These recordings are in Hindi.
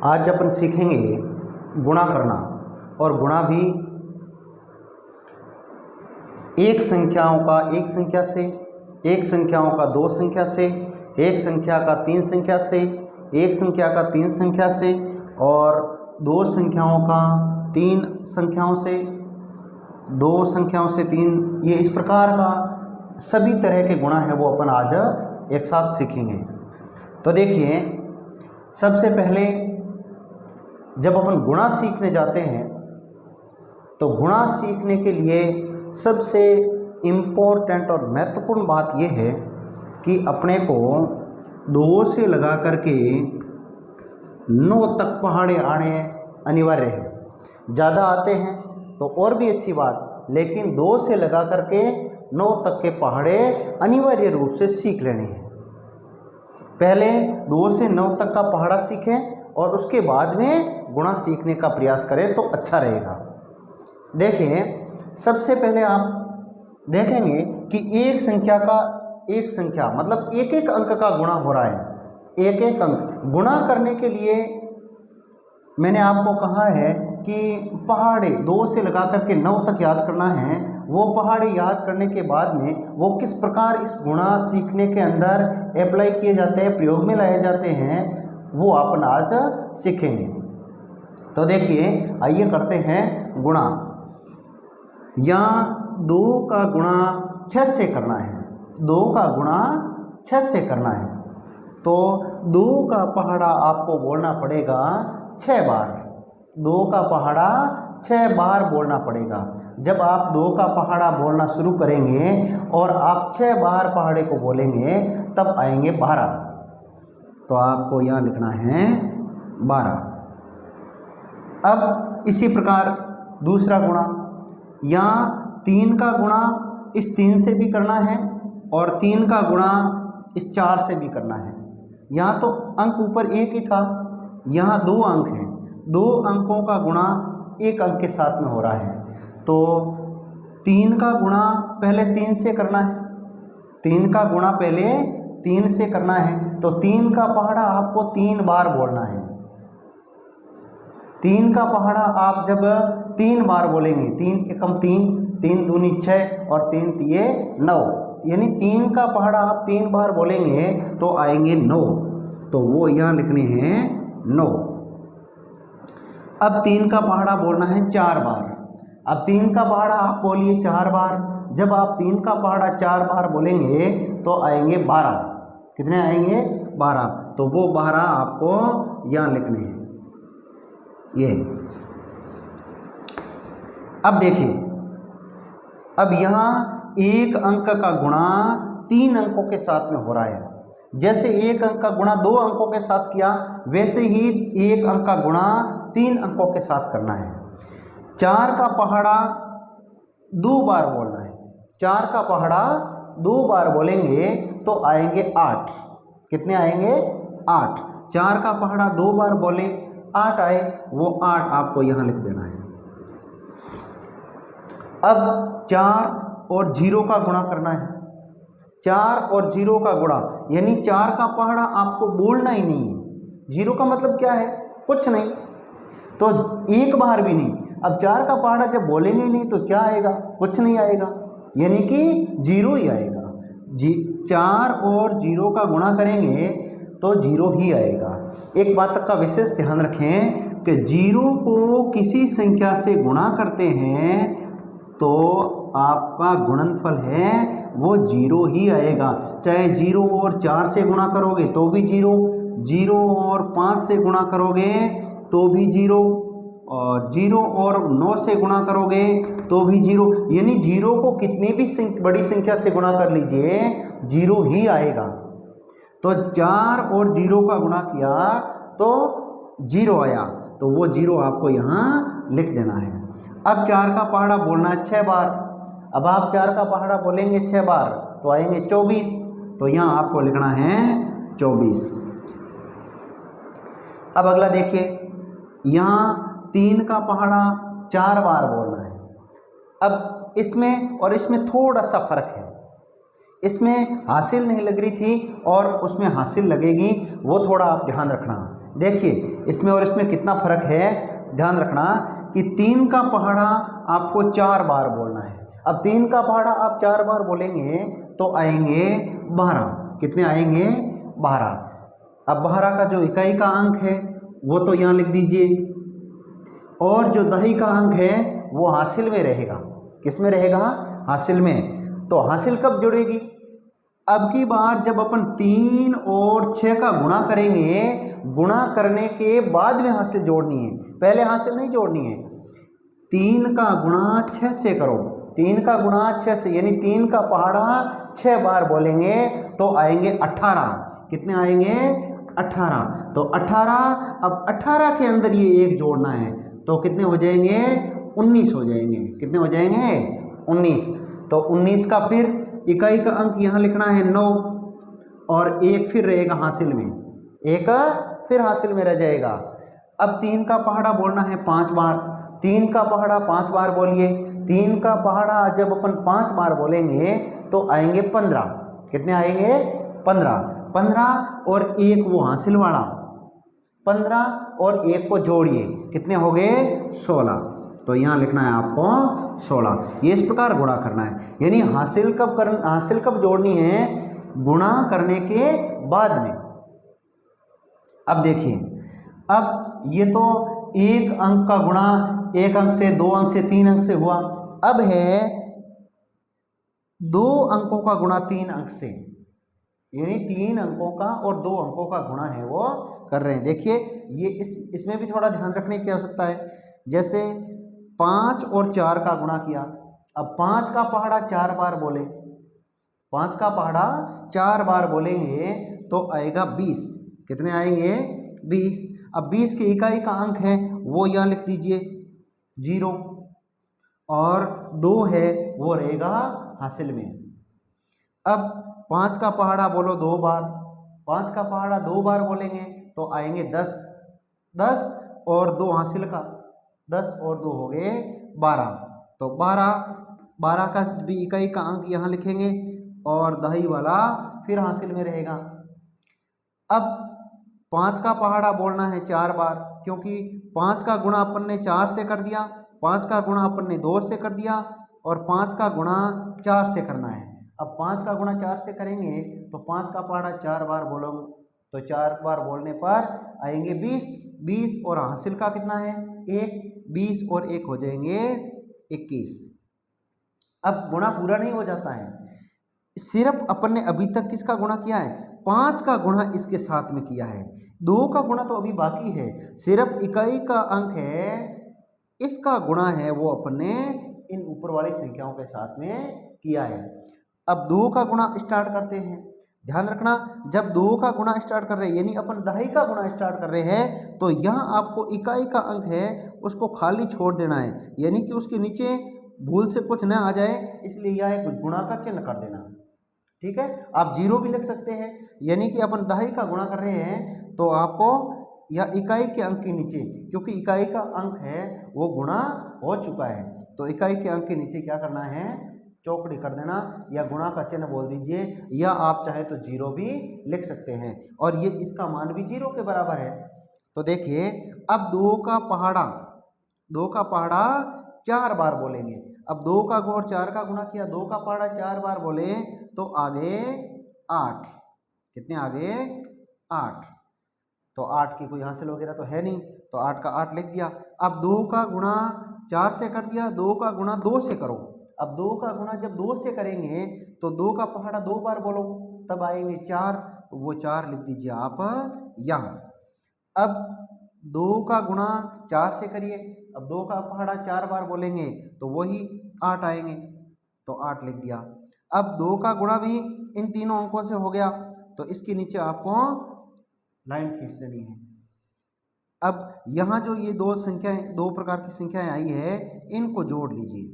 आज अपन सीखेंगे गुणा करना, और गुणा भी एक संख्याओं का एक संख्या से, एक संख्याओं का दो संख्या से, एक संख्या का तीन संख्या से, एक संख्या का तीन संख्या से, और दो संख्याओं का तीन संख्याओं से, दो संख्याओं से तीन। ये इस प्रकार का सभी तरह के गुणा है वो अपन आज एक साथ सीखेंगे। तो देखिए, सबसे पहले जब अपन गुणा सीखने जाते हैं तो गुणा सीखने के लिए सबसे इम्पोर्टेंट और महत्वपूर्ण बात यह है कि अपने को 2 से लगा करके 9 तक पहाड़े आने अनिवार्य है। ज़्यादा आते हैं तो और भी अच्छी बात, लेकिन 2 से लगा करके 9 तक के पहाड़े अनिवार्य रूप से सीख लेने हैं। पहले 2 से 9 तक का पहाड़ा सीखें और उसके बाद में गुणा सीखने का प्रयास करें तो अच्छा रहेगा। देखिए, सबसे पहले आप देखेंगे कि एक संख्या का एक संख्या मतलब एक एक अंक का गुणा हो रहा है। एक एक अंक गुणा करने के लिए मैंने आपको कहा है कि पहाड़े 2 से लगा करके 9 तक याद करना है। वो पहाड़े याद करने के बाद में वो किस प्रकार इस गुणा सीखने के अंदर अप्लाई किए जाते हैं, प्रयोग में लाए जाते हैं, वो अपन आज सीखेंगे। तो देखिए, आइए करते हैं गुणा। यहाँ 2 का गुणा 6 से करना है, 2 का गुणा 6 से करना है। तो 2 का पहाड़ा आपको बोलना पड़ेगा 6 बार। 2 का पहाड़ा 6 बार बोलना पड़ेगा। जब आप 2 का पहाड़ा बोलना शुरू करेंगे और आप 6 बार पहाड़े को बोलेंगे तब आएंगे 12। तो आपको यहाँ लिखना है 12। अब इसी प्रकार दूसरा गुणा, यहाँ 3 का गुणा इस 3 से भी करना है और 3 का गुणा इस 4 से भी करना है। यहाँ तो अंक ऊपर एक ही था, यहाँ 2 अंक हैं। 2 अंकों का गुणा एक अंक के साथ में हो रहा है। तो 3 का गुणा पहले 3 से करना है, 3 का गुणा पहले 3 से करना है। तो 3 का पहाड़ा आपको 3 बार बोलना है। 3 का पहाड़ा आप जब 3 बार बोलेंगे, 3 एकम 3, 3 दूनी 6 और 3 तिये 9, यानी 3 का पहाड़ा आप 3 बार बोलेंगे तो आएंगे 9। तो वो यहाँ लिखने हैं 9। अब 3 का पहाड़ा बोलना है 4 बार। अब 3 का पहाड़ा आप बोलिए 4 बार। जब आप 3 का पहाड़ा 4 बार बोलेंगे तो आएंगे 12। कितने आएंगे? 12। तो वो 12 आपको यहाँ लिखने हैं ये। अब देखिए, अब यहाँ एक अंक का गुणा 3 अंकों के साथ में हो रहा है। जैसे एक अंक का गुणा 2 अंकों के साथ किया, वैसे ही एक अंक का गुणा 3 अंकों के साथ करना है। 4 का पहाड़ा 2 बार बोलना है। 4 का पहाड़ा 2 बार बोलेंगे तो आएंगे 8। कितने आएंगे? 8। 4 का पहाड़ा 2 बार बोले 8 आए, वो 8 आपको यहाँ लिख देना है। अब 4 और 0 का गुणा करना है। 4 और 0 का गुणा, यानी 4 का पहाड़ा आपको बोलना ही नहीं है। 0 का मतलब क्या है? कुछ नहीं, तो एक बार भी नहीं। अब 4 का पहाड़ा जब बोलेंगे नहीं तो क्या आएगा? कुछ नहीं आएगा, यानी कि 0 ही आएगा। 4 और 0 का गुणा करेंगे तो 0 ही आएगा। एक बात का विशेष ध्यान रखें कि 0 को किसी संख्या से गुणा करते हैं तो आपका गुणनफल है वो 0 ही आएगा। चाहे 0 और 4 से गुणा करोगे तो भी 0, 0 और 5 से गुणा करोगे तो भी 0, और 0 और 9 से गुणा करोगे तो भी 0। यानी 0 को कितनी भी बड़ी संख्या से गुणा कर लीजिए 0 ही आएगा। तो 4 और 0 का गुणा किया तो 0 आया, तो वो 0 आपको यहाँ लिख देना है। अब 4 का पहाड़ा बोलना है 6 बार। अब आप 4 का पहाड़ा बोलेंगे 6 बार तो आएंगे 24। तो यहाँ आपको लिखना है 24। अब अगला देखिए, यहाँ 3 का पहाड़ा 4 बार बोलना है। अब इसमें और इसमें थोड़ा सा फर्क है। इसमें हासिल नहीं लग रही थी और उसमें हासिल लगेगी, वो थोड़ा आप ध्यान रखना। देखिए इसमें और इसमें कितना फर्क है, ध्यान रखना कि 3 का पहाड़ा आपको 4 बार बोलना है। अब 3 का पहाड़ा आप 4 बार बोलेंगे तो आएंगे 12। कितने आएंगे? 12। अब 12 का जो इकाई का अंक है वो तो यहाँ लिख दीजिए, और जो दही का अंक है वो हासिल में रहेगा। किस में रहेगा? हासिल में। तो हासिल कब जुड़ेगी? अब की बार जब अपन 3 और 6 का गुणा करेंगे, गुणा करने के बाद में हासिल जोड़नी है, पहले हासिल नहीं जोड़नी है। 3 का गुणा 6 से करो, 3 का गुणा 6 से, यानी 3 का पहाड़ा 6 बार बोलेंगे तो आएंगे 18। कितने आएंगे? 18। तो 18, अब 18 के अंदर ये एक जोड़ना है तो कितने हो जाएंगे? 19 हो जाएंगे। कितने हो जाएंगे? 19। तो 19 का फिर इकाई का अंक यहाँ लिखना है 9, और एक फिर रहेगा हासिल में, एक फिर हासिल में रह जाएगा। अब 3 का पहाड़ा बोलना है 5 बार, 3 का पहाड़ा 5 बार बोलिए। 3 का पहाड़ा जब अपन 5 बार बोलेंगे तो आएंगे 15। कितने आएंगे? 15। 15 और एक वो हासिल वाला, 15 और एक को जोड़िए, कितने हो गए? 16। तो यहाँ लिखना है आपको 16। ये इस प्रकार गुणा करना है, यानी हासिल कब जोड़नी है? गुणा करने के बाद में। अब देखिए, अब ये तो एक अंक का गुणा एक अंक से, 2 अंक से, 3 अंक से हुआ। अब है 2 अंकों का गुणा 3 अंक से, यानी 3 अंकों का और 2 अंकों का गुणा है वो कर रहे हैं। देखिए ये इसमें भी थोड़ा ध्यान रखने की आवश्यकता है। जैसे 5 और 4 का गुणा किया, अब 5 का पहाड़ा 4 बार बोले, 5 का पहाड़ा 4 बार बोलेंगे तो आएगा 20। कितने आएंगे? 20। अब 20 की इकाई का अंक है वो यहाँ लिख दीजिए 0, और 2 है वो रहेगा हासिल में। अब 5 का पहाड़ा बोलो 2 बार, 5 का पहाड़ा 2 बार बोलेंगे तो आएंगे 10। 10 और 2 हासिल का, 10 और 2 हो गए 12। तो 12 का भी इकाई का अंक यहाँ लिखेंगे, और दही वाला फिर हासिल में रहेगा। अब 5 का पहाड़ा बोलना है 4 बार, क्योंकि 5 का गुणा अपन ने 4 से कर दिया, 5 का गुणा अपन ने 2 से कर दिया, और 5 का गुणा 4 से करना है। अब 5 का गुणा 4 से करेंगे तो 5 का पहाड़ा 4 बार बोलोगे तो 4 बार बोलने पर आएंगे 20। 20 और हासिल का कितना है? 1। 20 और 1 हो जाएंगे 21। अब गुणा पूरा नहीं हो जाता है, सिर्फ अपन ने अभी तक किसका गुणा किया है? 5 का गुणा इसके साथ में किया है, 2 का गुणा तो अभी बाकी है। सिर्फ इकाई का अंक है, इसका गुणा है वो अपन ने इन ऊपर वाली संख्याओं के साथ में किया है। अब 2 का गुणा स्टार्ट करते हैं। ध्यान रखना, जब 2 का गुणा स्टार्ट कर रहे हैं, यानी अपन दही का गुणा स्टार्ट कर रहे हैं, तो यहाँ आपको इकाई का अंक है उसको खाली छोड़ देना है, यानी कि उसके नीचे भूल से कुछ ना आ जाए, इसलिए यह एक गुणा का चिन्ह कर देना। ठीक है, आप 0 भी लिख सकते हैं, यानी कि अपन दही का गुणा कर रहे हैं तो आपको या इकाई के अंक के नीचे, क्योंकि इकाई का अंक है वो गुणा हो चुका है, तो इकाई के अंक के नीचे क्या करना है? चौकड़ी कर देना, या गुणा का चिन्ह बोल दीजिए, या आप चाहे तो 0 भी लिख सकते हैं, और ये इसका मान भी 0 के बराबर है। तो देखिए, अब 2 का पहाड़ा 4 बार बोलेंगे। अब 2 का और 4 का गुणा किया, 2 का पहाड़ा 4 बार बोले तो आगे 8। कितने आगे? 8। तो 8 की कोई हासिल वगैरह तो है नहीं, तो 8 का 8 लिख दिया। अब 2 का गुणा 4 से कर दिया, 2 का गुणा 2 से करो। अब 2 का गुणा जब 2 से करेंगे तो 2 का पहाड़ा 2 बार बोलो, तब आएंगे 4, तो वो 4 लिख दीजिए आप यहाँ। अब 2 का गुणा 4 से करिए, अब 2 का पहाड़ा 4 बार बोलेंगे तो वही 8 आएंगे, तो 8 लिख दिया। अब 2 का गुणा भी इन तीनों अंकों से हो गया, तो इसके नीचे आपको लाइन खींच देनी है। अब यहाँ जो ये 2 प्रकार की संख्याएं आई है, इनको जोड़ लीजिए,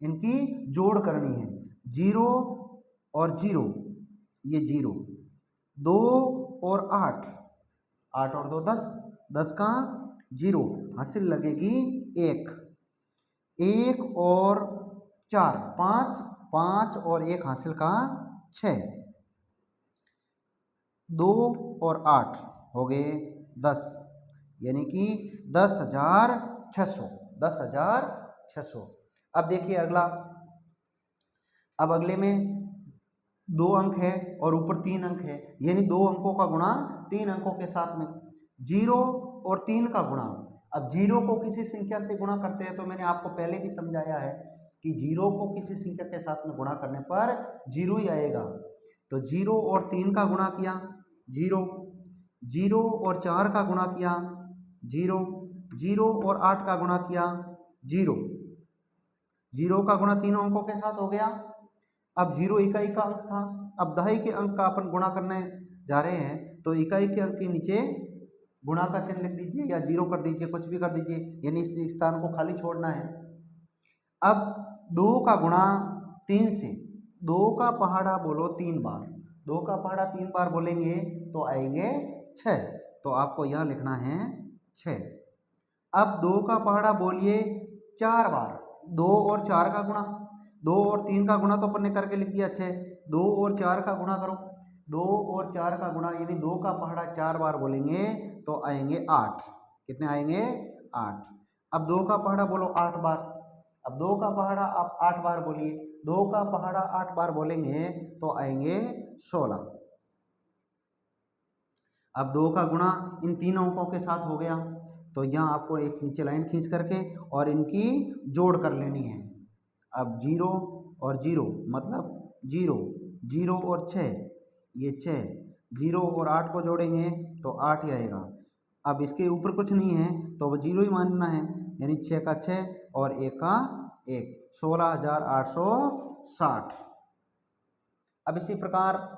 इनकी जोड़ करनी है। 0 और 0, ये 0, 2 और 8, 8 और 2 10, 10 का 0, हासिल लगेगी 1, 1 और 4 5, 5 और 1 हासिल का 6, 2 और 8 हो गए 10, यानी कि 10,600, 10,600। अब देखिए अगला, अब अगले में 2 अंक है और ऊपर 3 अंक है, यानी 2 अंकों का गुणा 3 अंकों के साथ में, 0 और 3 का गुणा। अब 0 को किसी संख्या से गुणा करते हैं तो मैंने आपको पहले भी समझाया है कि 0 को किसी संख्या के साथ में गुणा करने पर 0 ही आएगा। तो 0 और 3 का गुणा किया 0, 0 और 4 का गुणा किया 0, 0 और 8 का गुणा किया 0, 0 का गुणा तीनों अंकों के साथ हो गया। अब 0 इकाई का अंक था, अब दहाई के अंक का अपन गुणा करने जा रहे हैं, तो इकाई के अंक के नीचे गुणा का चिन्ह लिख दीजिए या 0 कर दीजिए, कुछ भी कर दीजिए, यानी इस स्थान को खाली छोड़ना है। अब 2 का गुणा 3 से, 2 का पहाड़ा बोलो 3 बार, 2 का पहाड़ा 3 बार बोलेंगे तो आएंगे 6, तो आपको यहाँ लिखना है 6। अब 2 का पहाड़ा बोलिए 4 बार, 2 और 4 का गुणा, 2 और 3 का गुणा तो अपन ने करके लिख दिया 6, 2 और 4 का गुणा करो, 2 और 4 का गुणा, यानी 2 का पहाड़ा 4 बार बोलेंगे तो आएंगे 8। कितने आएंगे? 8। अब 2 का पहाड़ा बोलो 8 बार, अब 2 का पहाड़ा आप 8 बार बोलिए, 2 का पहाड़ा 8 बार बोलेंगे तो आएंगे 16। अब 2 का गुणा इन तीनों अंकों के साथ हो गया, तो यहाँ आपको एक नीचे लाइन खींच करके और इनकी जोड़ कर लेनी है। अब 0 और 0 मतलब 0, 0 और 6, ये 6, 0 और 8 को जोड़ेंगे तो 8 ही आएगा। अब इसके ऊपर कुछ नहीं है तो वो 0 ही मानना है, यानी 6 का 6 और 1 का 1, 16,860। अब इसी प्रकार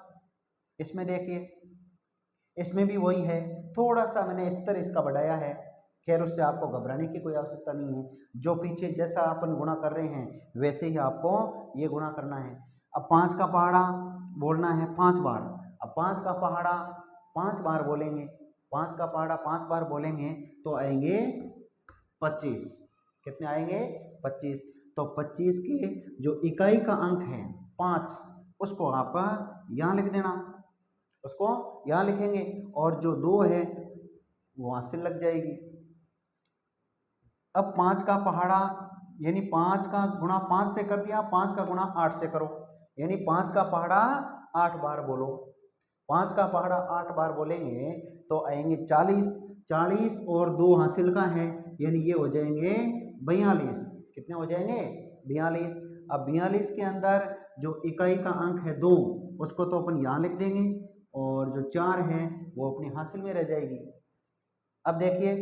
इसमें देखिए, इसमें भी वही है, थोड़ा सा मैंने स्तर इसका बढ़ाया है, खैर उससे आपको घबराने की कोई आवश्यकता नहीं है। जो पीछे जैसा अपन गुणा कर रहे हैं वैसे ही आपको ये गुणा करना है। अब 5 का पहाड़ा बोलना है 5 बार, अब 5 का पहाड़ा 5 बार बोलेंगे, 5 का पहाड़ा 5 बार बोलेंगे तो आएंगे 25। कितने आएंगे? 25। तो 25 के जो इकाई का अंक है 5, उसको आप यहाँ लिख देना, उसको यहाँ लिखेंगे, और जो 2 है वो वहाँ से लग जाएगी। अब 5 का पहाड़ा यानी 5 का गुणा 5 से कर दिया, 5 का गुणा 8 से करो, यानी 5 का पहाड़ा 8 बार बोलो, 5 का पहाड़ा 8 बार बोलेंगे तो आएंगे 40, 40 और 2 हासिल का है, यानी ये हो जाएंगे 42। कितने हो जाएंगे? 42। अब 42 के अंदर जो इकाई का अंक है 2, उसको तो अपन यहाँ लिख देंगे, और जो 4 है वो अपनी हासिल में रह जाएगी। अब देखिए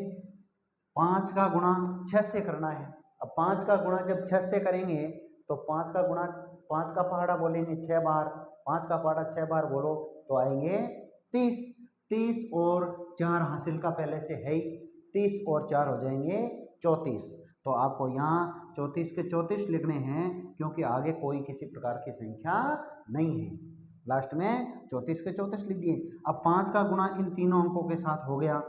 5 का गुणा 6 से करना है, अब 5 का गुणा जब 6 से करेंगे तो 5 का गुणा 5 का पहाड़ा बोलेंगे 6 बार, 5 का पहाड़ा 6 बार बोलो तो आएंगे 30, 30 और 4 हासिल का पहले से है ही, 30 और 4 हो जाएंगे 34। तो आपको यहाँ 34 के 34 लिखने हैं, क्योंकि आगे कोई किसी प्रकार की संख्या नहीं है, लास्ट में 34 के 34 लिख दिए। अब 5 का गुणा इन तीनों अंकों के साथ हो गया।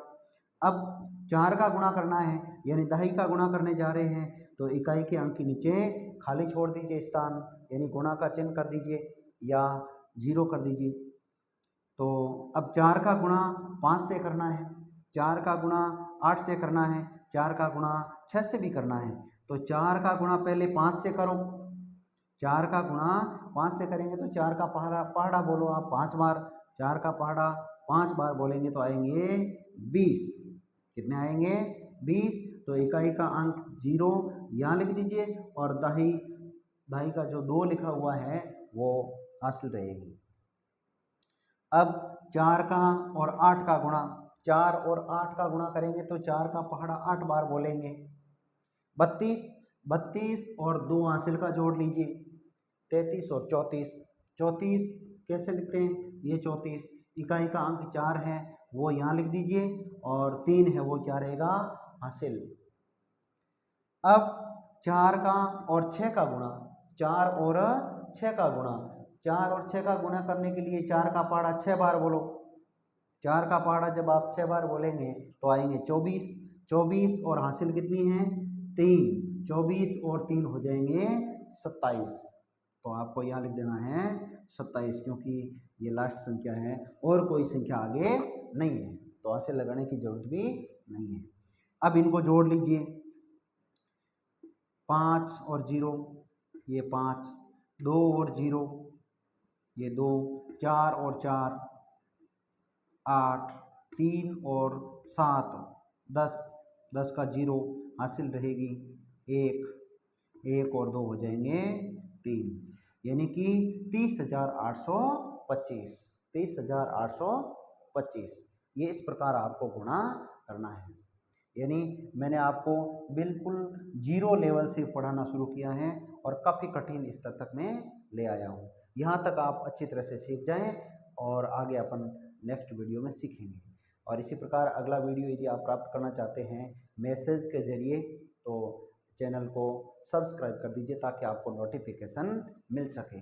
अब 4 का गुणा करना है, यानी दहाई का गुणा करने जा रहे हैं, तो इकाई के अंक के नीचे खाली छोड़ दीजिए स्थान, यानी गुणा का चिन्ह कर दीजिए या 0 कर दीजिए। तो अब 4 का गुणा 5 से करना है, 4 का गुणा 8 से करना है, 4 का गुणा 6 से भी करना है, तो 4 का गुणा पहले 5 से करो, 4 का गुणा 5 से करेंगे तो 4 का पहाड़ा बोलो आप 5 बार, 4 का पहाड़ा 5 बार बोलेंगे तो आएंगे 20। कितने आएंगे? 20। तो इकाई का अंक 0 यहाँ लिख दीजिए, और दहाई का जो 2 लिखा हुआ है वो हासिल रहेगी। अब 4 का और 8 का गुणा, 4 और 8 का गुणा करेंगे तो 4 का पहाड़ा 8 बार बोलेंगे 32, 32 और 2 हासिल का जोड़ लीजिए 33 और 34, 34 कैसे लिखते हैं? ये 34 इकाई का अंक 4 है वो यहाँ लिख दीजिए, और 3 है वो क्या रहेगा? हासिल। अब 4 का और 6 का गुणा, 4 और 6 का गुणा, 4 और 6 का गुणा करने के लिए 4 का पहाड़ा 6 बार बोलो, 4 का पहाड़ा जब आप 6 बार बोलेंगे तो आएंगे 24, 24 और हासिल कितनी है? 3, 24 और 3 हो जाएंगे 27। तो आपको यहाँ लिख देना है 27, क्योंकि ये लास्ट संख्या है और कोई संख्या आगे नहीं है। तो हासिल लगाने की ज़रूरत भी नहीं है। अब इनको जोड़ लीजिए, 5 और 0 ये 5, 2 और 0 ये 2, 4 और 4 8, 3 और 7 10, 10 का 0 हासिल रहेगी 1, 1 और 2 हो जाएंगे 3, यानी कि 30,825, 30,825। ये इस प्रकार आपको गुणा करना है। यानी मैंने आपको बिल्कुल जीरो लेवल से पढ़ाना शुरू किया है और काफ़ी कठिन स्तर तक मैं ले आया हूँ। यहाँ तक आप अच्छी तरह से सीख जाएं और आगे अपन नेक्स्ट वीडियो में सीखेंगे। और इसी प्रकार अगला वीडियो यदि आप प्राप्त करना चाहते हैं मैसेज के ज़रिए तो चैनल को सब्सक्राइब कर दीजिए ताकि आपको नोटिफिकेशन मिल सके।